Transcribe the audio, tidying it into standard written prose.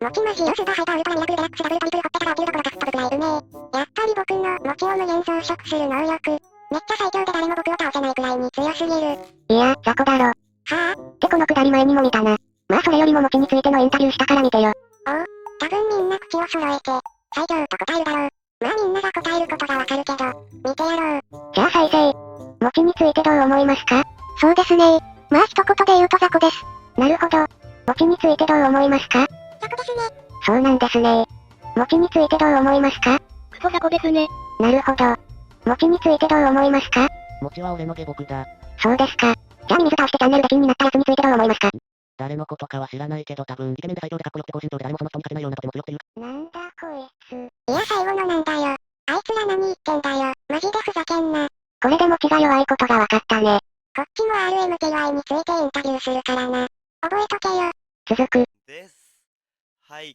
もちマジよスーパーハイパーウルトラミラクルデラックスダブルトリプルほっぺたが起きるどころかすっ飛ぶくらいうめえ。やっぱり僕のもちを無限増殖する能力。めっちゃ最強で誰も僕を倒せないくらいに強すぎる。いや、雑魚だろ。はぁ、ってこのくだり前にも見たな。まあそれよりももちについてのインタビューしたから見てよ。おう、多分みんな口を揃えて、最強と答えるだろう。まあみんなが答えることがわかるけど、見てやろう。じゃあ再生。もちについてどう思いますか？そうですね。まあ一言で言うと雑魚です。なるほど。もちについてどう思いますか？雑魚ですね。そうなんですね。もちについてどう思いますか？クソ雑魚ですね。なるほど。もちについてどう思いますか？もちは俺の下僕だ。そうですか。じゃあミミズ倒してチャンネル出禁になったやつについてどう思いますか？誰のことかは知らないけど多分イケメンで最強でかっこよくて高身長で誰もその人に勝てないようなとても強くていうなんだこいつ。いや最後のなんだよ。あいつら何言ってんだよ。マジでふざけんな。これでもちが弱いことが分かったね。こっちも RMTY についてインタビューするからな。覚えとけよ。続く。です。はい。